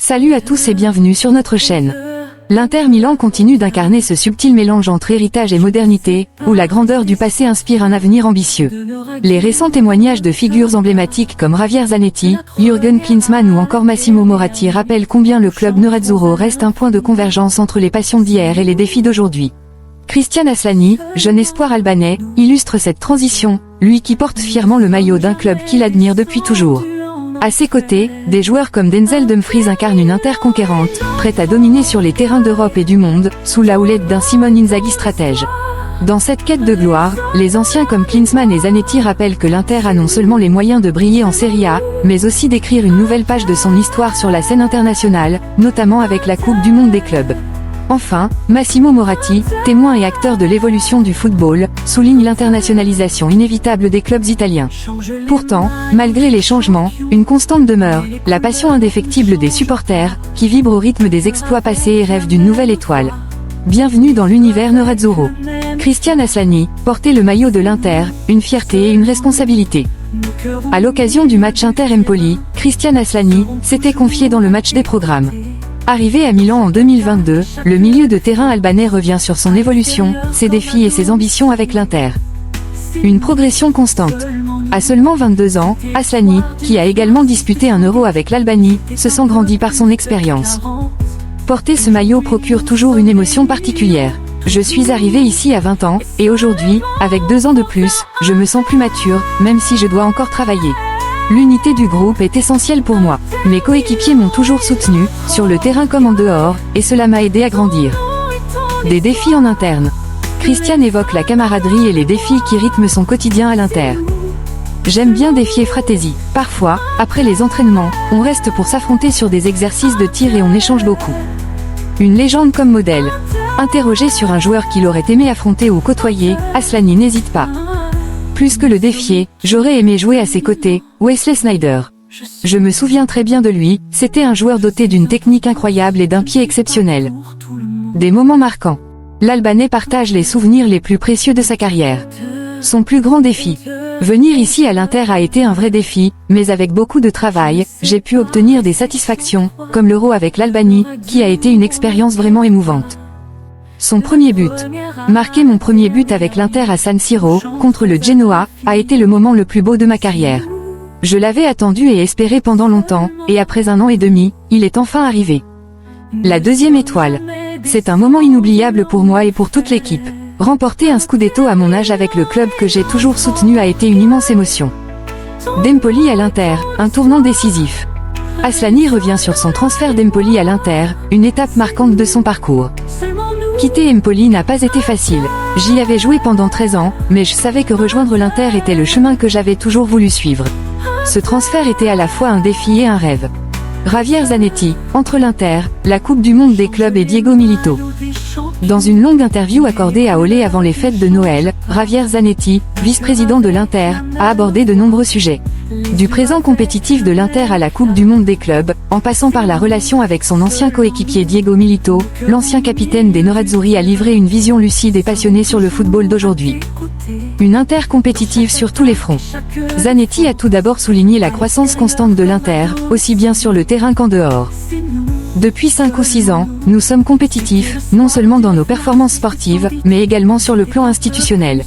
Salut à tous et bienvenue sur notre chaîne. L'Inter Milan continue d'incarner ce subtil mélange entre héritage et modernité, où la grandeur du passé inspire un avenir ambitieux. Les récents témoignages de figures emblématiques comme Javier Zanetti, Jürgen Klinsmann ou encore Massimo Moratti rappellent combien le club nerazzurro reste un point de convergence entre les passions d'hier et les défis d'aujourd'hui. Christian Aslani, jeune espoir albanais, illustre cette transition, lui qui porte fièrement le maillot d'un club qu'il admire depuis toujours. À ses côtés, des joueurs comme Denzel Dumfries incarnent une Inter conquérante, prête à dominer sur les terrains d'Europe et du monde, sous la houlette d'un Simone Inzaghi stratège. Dans cette quête de gloire, les anciens comme Klinsmann et Zanetti rappellent que l'Inter a non seulement les moyens de briller en Serie A, mais aussi d'écrire une nouvelle page de son histoire sur la scène internationale, notamment avec la Coupe du Monde des clubs. Enfin, Massimo Moratti, témoin et acteur de l'évolution du football, souligne l'internationalisation inévitable des clubs italiens. Pourtant, malgré les changements, une constante demeure, la passion indéfectible des supporters, qui vibrent au rythme des exploits passés et rêvent d'une nouvelle étoile. Bienvenue dans l'univers nerazzurro. Christian Aslani, porter le maillot de l'Inter, une fierté et une responsabilité. À l'occasion du match Inter-Empoli, Christian Aslani s'était confié dans le match des programmes. Arrivé à Milan en 2022, le milieu de terrain albanais revient sur son évolution, ses défis et ses ambitions avec l'Inter. Une progression constante. À seulement 22 ans, Aslani, qui a également disputé un Euro avec l'Albanie, se sent grandi par son expérience. Porter ce maillot procure toujours une émotion particulière. Je suis arrivé ici à 20 ans, et aujourd'hui, avec 2 ans de plus, je me sens plus mature, même si je dois encore travailler. L'unité du groupe est essentielle pour moi. Mes coéquipiers m'ont toujours soutenu, sur le terrain comme en dehors, et cela m'a aidé à grandir. Des défis en interne. Christian évoque la camaraderie et les défis qui rythment son quotidien à l'Inter. J'aime bien défier Fratesi. Parfois, après les entraînements, on reste pour s'affronter sur des exercices de tir et on échange beaucoup. Une légende comme modèle. Interrogé sur un joueur qu'il aurait aimé affronter ou côtoyer, Aslani n'hésite pas. Plus que le défier, j'aurais aimé jouer à ses côtés, Wesley Sneijder. Je me souviens très bien de lui, c'était un joueur doté d'une technique incroyable et d'un pied exceptionnel. Des moments marquants. L'Albanais partage les souvenirs les plus précieux de sa carrière. Son plus grand défi. Venir ici à l'Inter a été un vrai défi, mais avec beaucoup de travail, j'ai pu obtenir des satisfactions, comme l'Euro avec l'Albanie, qui a été une expérience vraiment émouvante. Son premier but. Marquer mon premier but avec l'Inter à San Siro, contre le Genoa, a été le moment le plus beau de ma carrière. Je l'avais attendu et espéré pendant longtemps, et après 1 an et demi, il est enfin arrivé. La deuxième étoile. C'est un moment inoubliable pour moi et pour toute l'équipe. Remporter un scudetto à mon âge avec le club que j'ai toujours soutenu a été une immense émotion. D'Empoli à l'Inter, un tournant décisif. Aslani revient sur son transfert d'Empoli à l'Inter, une étape marquante de son parcours. Quitter Empoli n'a pas été facile. J'y avais joué pendant 13 ans, mais je savais que rejoindre l'Inter était le chemin que j'avais toujours voulu suivre. Ce transfert était à la fois un défi et un rêve. Javier Zanetti, entre l'Inter, la Coupe du Monde des clubs et Diego Milito. Dans une longue interview accordée à Olé avant les fêtes de Noël, Javier Zanetti, vice-président de l'Inter, a abordé de nombreux sujets. Du présent compétitif de l'Inter à la Coupe du Monde des clubs, en passant par la relation avec son ancien coéquipier Diego Milito, l'ancien capitaine des Nerazzurri a livré une vision lucide et passionnée sur le football d'aujourd'hui. Une Inter compétitive sur tous les fronts. Zanetti a tout d'abord souligné la croissance constante de l'Inter, aussi bien sur le terrain qu'en dehors. Depuis 5 ou 6 ans, nous sommes compétitifs, non seulement dans nos performances sportives, mais également sur le plan institutionnel.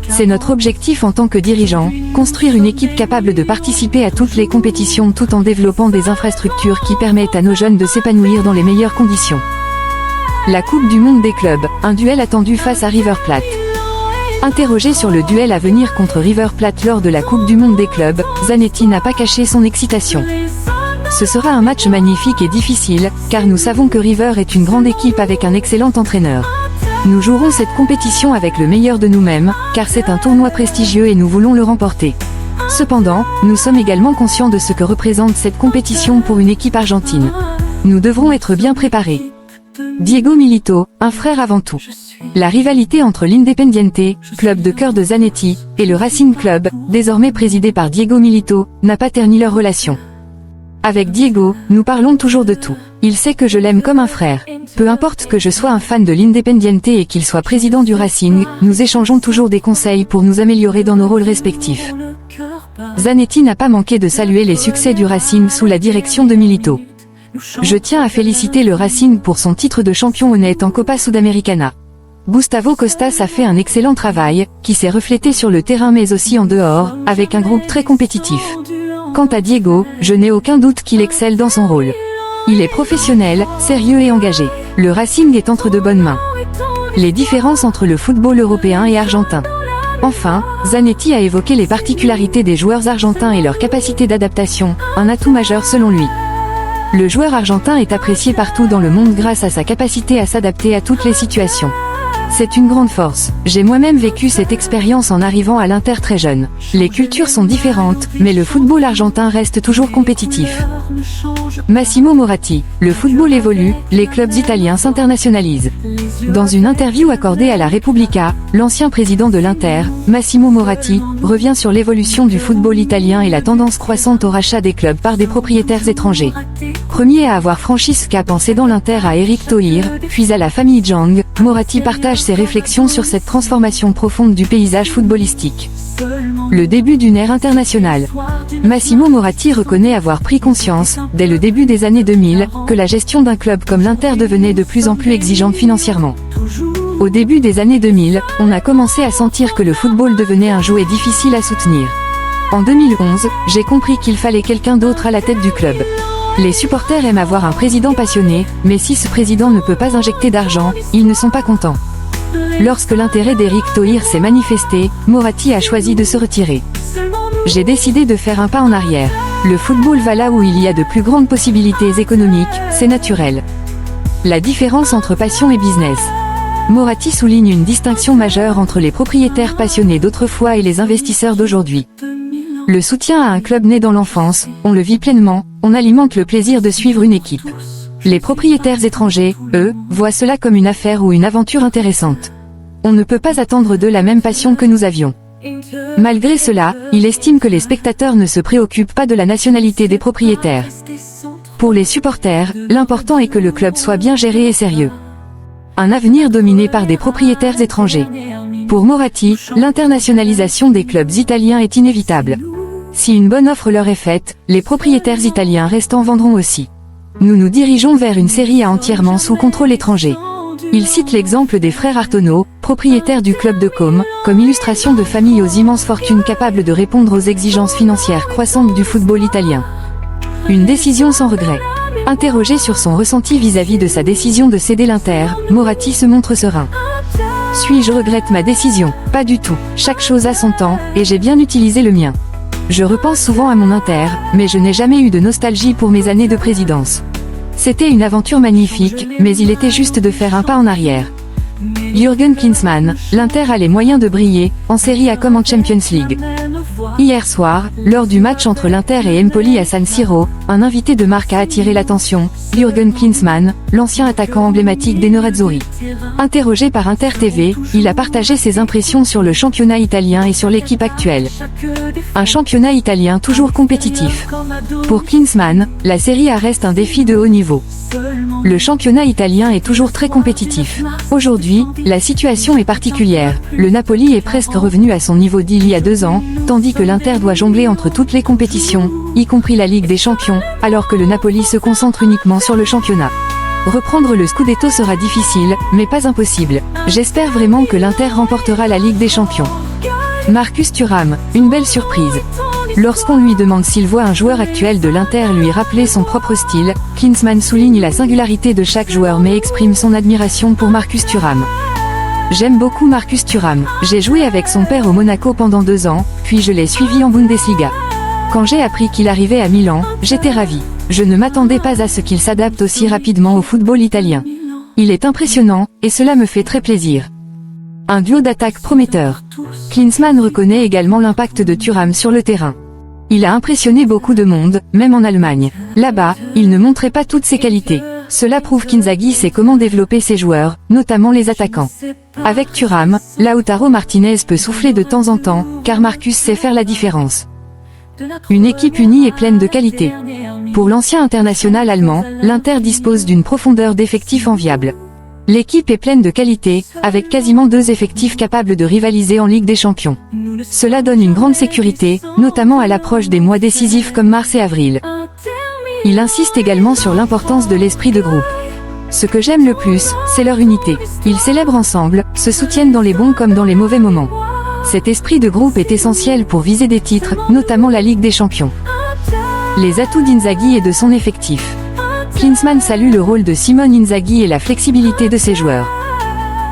C'est notre objectif en tant que dirigeant, construire une équipe capable de participer à toutes les compétitions tout en développant des infrastructures qui permettent à nos jeunes de s'épanouir dans les meilleures conditions. La Coupe du Monde des clubs, un duel attendu face à River Plate. Interrogé sur le duel à venir contre River Plate lors de la Coupe du Monde des clubs, Zanetti n'a pas caché son excitation. Ce sera un match magnifique et difficile, car nous savons que River est une grande équipe avec un excellent entraîneur. Nous jouerons cette compétition avec le meilleur de nous-mêmes, car c'est un tournoi prestigieux et nous voulons le remporter. Cependant, nous sommes également conscients de ce que représente cette compétition pour une équipe argentine. Nous devrons être bien préparés. Diego Milito, un frère avant tout. La rivalité entre l'Independiente, club de cœur de Zanetti, et le Racing Club, désormais présidé par Diego Milito, n'a pas terni leur relation. Avec Diego, nous parlons toujours de tout. Il sait que je l'aime comme un frère. Peu importe que je sois un fan de l'Independiente et qu'il soit président du Racing, nous échangeons toujours des conseils pour nous améliorer dans nos rôles respectifs. Zanetti n'a pas manqué de saluer les succès du Racing sous la direction de Milito. Je tiens à féliciter le Racing pour son titre de champion honnête en Copa Sudamericana. Gustavo Costas a fait un excellent travail, qui s'est reflété sur le terrain mais aussi en dehors, avec un groupe très compétitif. Quant à Diego, je n'ai aucun doute qu'il excelle dans son rôle. Il est professionnel, sérieux et engagé. Le Racing est entre de bonnes mains. Les différences entre le football européen et argentin. Enfin, Zanetti a évoqué les particularités des joueurs argentins et leur capacité d'adaptation, un atout majeur selon lui. Le joueur argentin est apprécié partout dans le monde grâce à sa capacité à s'adapter à toutes les situations. C'est une grande force. J'ai moi-même vécu cette expérience en arrivant à l'Inter très jeune. Les cultures sont différentes, mais le football argentin reste toujours compétitif. Massimo Moratti. Le football évolue, les clubs italiens s'internationalisent. Dans une interview accordée à la Repubblica, l'ancien président de l'Inter, Massimo Moratti, revient sur l'évolution du football italien et la tendance croissante au rachat des clubs par des propriétaires étrangers. Premier à avoir franchi ce cap en cédant l'Inter à Eric Thohir, puis à la famille Jang, Moratti partage ses réflexions sur cette transformation profonde du paysage footballistique. Le début d'une ère internationale. Massimo Moratti reconnaît avoir pris conscience, dès le début des années 2000, que la gestion d'un club comme l'Inter devenait de plus en plus exigeante financièrement. Au début des années 2000, on a commencé à sentir que le football devenait un jouet difficile à soutenir. En 2011, j'ai compris qu'il fallait quelqu'un d'autre à la tête du club. Les supporters aiment avoir un président passionné, mais si ce président ne peut pas injecter d'argent, ils ne sont pas contents. Lorsque l'intérêt d'Eric Thohir s'est manifesté, Moratti a choisi de se retirer. J'ai décidé de faire un pas en arrière. Le football va là où il y a de plus grandes possibilités économiques, c'est naturel. La différence entre passion et business. Moratti souligne une distinction majeure entre les propriétaires passionnés d'autrefois et les investisseurs d'aujourd'hui. Le soutien à un club né dans l'enfance, on le vit pleinement, on alimente le plaisir de suivre une équipe. Les propriétaires étrangers, eux, voient cela comme une affaire ou une aventure intéressante. On ne peut pas attendre d'eux la même passion que nous avions. Malgré cela, il estime que les spectateurs ne se préoccupent pas de la nationalité des propriétaires. Pour les supporters, l'important est que le club soit bien géré et sérieux. Un avenir dominé par des propriétaires étrangers. Pour Moratti, l'internationalisation des clubs italiens est inévitable. Si une bonne offre leur est faite, les propriétaires italiens restants vendront aussi. Nous nous dirigeons vers une Serie A entièrement sous contrôle étranger. Il cite l'exemple des frères Artono, propriétaires du club de Côme, comme illustration de familles aux immenses fortunes capables de répondre aux exigences financières croissantes du football italien. Une décision sans regret. Interrogé sur son ressenti vis-à-vis de sa décision de céder l'Inter, Moratti se montre serein. Je regrette ma décision? Pas du tout. Chaque chose a son temps, et j'ai bien utilisé le mien. Je repense souvent à mon Inter, mais je n'ai jamais eu de nostalgie pour mes années de présidence. C'était une aventure magnifique, mais il était juste de faire un pas en arrière. Jürgen Klinsmann. L'Inter a les moyens de briller, en Serie A comme en Champions League. Hier soir, lors du match entre l'Inter et Empoli à San Siro, un invité de marque a attiré l'attention, Jürgen Klinsmann, l'ancien attaquant emblématique des Nerazzurri. Interrogé par Inter TV, il a partagé ses impressions sur le championnat italien et sur l'équipe actuelle. Un championnat italien toujours compétitif. Pour Klinsmann, la Serie A reste un défi de haut niveau. Le championnat italien est toujours très compétitif. Aujourd'hui, la situation est particulière. Le Napoli est presque revenu à son niveau d'il y a 2 ans, tandis que l'Inter doit jongler entre toutes les compétitions, y compris la Ligue des Champions, alors que le Napoli se concentre uniquement sur le championnat. Reprendre le Scudetto sera difficile, mais pas impossible. J'espère vraiment que l'Inter remportera la Ligue des Champions. Marcus Thuram, une belle surprise. Lorsqu'on lui demande s'il voit un joueur actuel de l'Inter lui rappeler son propre style, Klinsmann souligne la singularité de chaque joueur mais exprime son admiration pour Marcus Thuram. J'aime beaucoup Marcus Thuram. J'ai joué avec son père au Monaco pendant 2 ans, puis je l'ai suivi en Bundesliga. Quand j'ai appris qu'il arrivait à Milan, j'étais ravi. Je ne m'attendais pas à ce qu'il s'adapte aussi rapidement au football italien. Il est impressionnant, et cela me fait très plaisir. Un duo d'attaque prometteur. Klinsmann reconnaît également l'impact de Thuram sur le terrain. Il a impressionné beaucoup de monde, même en Allemagne. Là-bas, il ne montrait pas toutes ses qualités. Cela prouve qu'Inzaghi sait comment développer ses joueurs, notamment les attaquants. Avec Thuram, Lautaro Martinez peut souffler de temps en temps, car Marcus sait faire la différence. Une équipe unie et pleine de qualité. Pour l'ancien international allemand, l'Inter dispose d'une profondeur d'effectifs enviable. L'équipe est pleine de qualité, avec quasiment 2 effectifs capables de rivaliser en Ligue des Champions. Cela donne une grande sécurité, notamment à l'approche des mois décisifs comme mars et avril. Il insiste également sur l'importance de l'esprit de groupe. Ce que j'aime le plus, c'est leur unité. Ils célèbrent ensemble, se soutiennent dans les bons comme dans les mauvais moments. Cet esprit de groupe est essentiel pour viser des titres, notamment la Ligue des Champions. Les atouts d'Inzaghi et de son effectif. Klinsmann salue le rôle de Simone Inzaghi et la flexibilité de ses joueurs.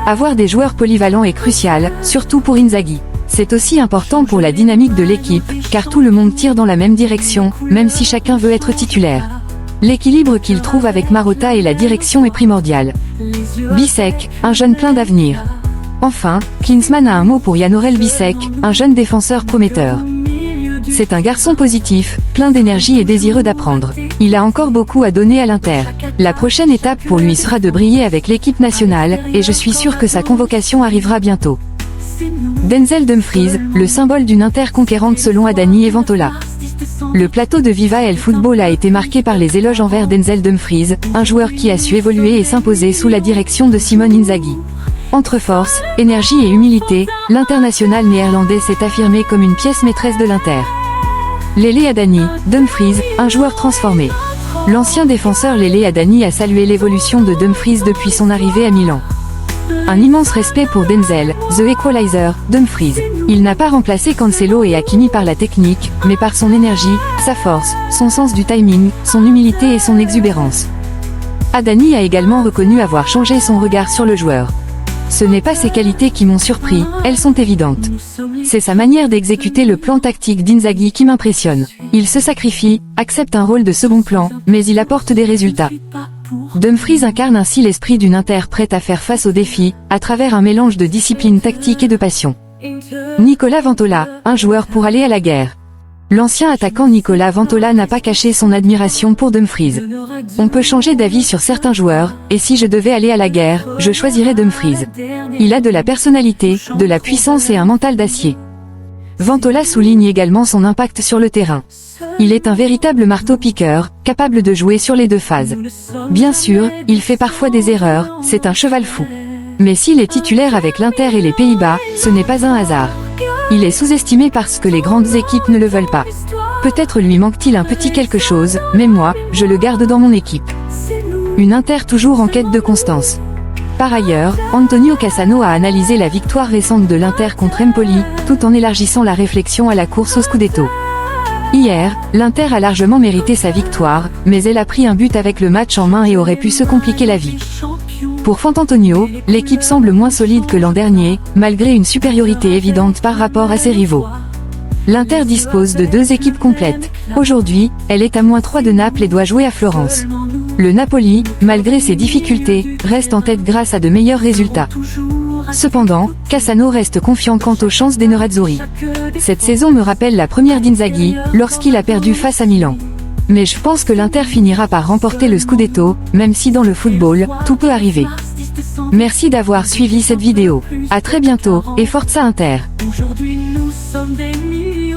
Avoir des joueurs polyvalents est crucial, surtout pour Inzaghi. C'est aussi important pour la dynamique de l'équipe, car tout le monde tire dans la même direction, même si chacun veut être titulaire. L'équilibre qu'il trouve avec Marotta et la direction est primordial. Bisek, un jeune plein d'avenir. Enfin, Klinsmann a un mot pour Yanorel Bisek, un jeune défenseur prometteur. C'est un garçon positif, plein d'énergie et désireux d'apprendre. Il a encore beaucoup à donner à l'Inter. La prochaine étape pour lui sera de briller avec l'équipe nationale, et je suis sûr que sa convocation arrivera bientôt. Denzel Dumfries, le symbole d'une Inter conquérante selon Adani et Ventola. Le plateau de Viva El Football a été marqué par les éloges envers Denzel Dumfries, un joueur qui a su évoluer et s'imposer sous la direction de Simone Inzaghi. Entre force, énergie et humilité, l'international néerlandais s'est affirmé comme une pièce maîtresse de l'Inter. Lele Adani, Dumfries, un joueur transformé. L'ancien défenseur Lele Adani a salué l'évolution de Dumfries depuis son arrivée à Milan. Un immense respect pour Denzel, The Equalizer, Dumfries. Il n'a pas remplacé Cancelo et Hakimi par la technique, mais par son énergie, sa force, son sens du timing, son humilité et son exubérance. Adani a également reconnu avoir changé son regard sur le joueur. Ce n'est pas ses qualités qui m'ont surpris, elles sont évidentes. C'est sa manière d'exécuter le plan tactique d'Inzaghi qui m'impressionne. Il se sacrifie, accepte un rôle de second plan, mais il apporte des résultats. Dumfries incarne ainsi l'esprit d'une Inter prête à faire face aux défis, à travers un mélange de discipline tactique et de passion. Nicolas Ventola, un joueur pour aller à la guerre. L'ancien attaquant Nicolas Ventola n'a pas caché son admiration pour Dumfries. On peut changer d'avis sur certains joueurs, et si je devais aller à la guerre, je choisirais Dumfries. Il a de la personnalité, de la puissance et un mental d'acier. Ventola souligne également son impact sur le terrain. Il est un véritable marteau-piqueur, capable de jouer sur les deux phases. Bien sûr, il fait parfois des erreurs, c'est un cheval fou. Mais s'il est titulaire avec l'Inter et les Pays-Bas, ce n'est pas un hasard. Il est sous-estimé parce que les grandes équipes ne le veulent pas. Peut-être lui manque-t-il un petit quelque chose, mais moi, je le garde dans mon équipe. Une Inter toujours en quête de constance. Par ailleurs, Antonio Cassano a analysé la victoire récente de l'Inter contre Empoli, tout en élargissant la réflexion à la course au Scudetto. Hier, l'Inter a largement mérité sa victoire, mais elle a pris un but avec le match en main et aurait pu se compliquer la vie. Pour Fantantonio, l'équipe semble moins solide que l'an dernier, malgré une supériorité évidente par rapport à ses rivaux. L'Inter dispose de deux équipes complètes. Aujourd'hui, elle est à -3 de Naples et doit jouer à Florence. Le Napoli, malgré ses difficultés, reste en tête grâce à de meilleurs résultats. Cependant, Cassano reste confiant quant aux chances des Nerazzurri. Cette saison me rappelle la première d'Inzaghi, lorsqu'il a perdu face à Milan. Mais je pense que l'Inter finira par remporter le Scudetto, même si dans le football, tout peut arriver. Merci d'avoir suivi cette vidéo. À très bientôt, et Forza Inter. Aujourd'hui nous sommes des milliers.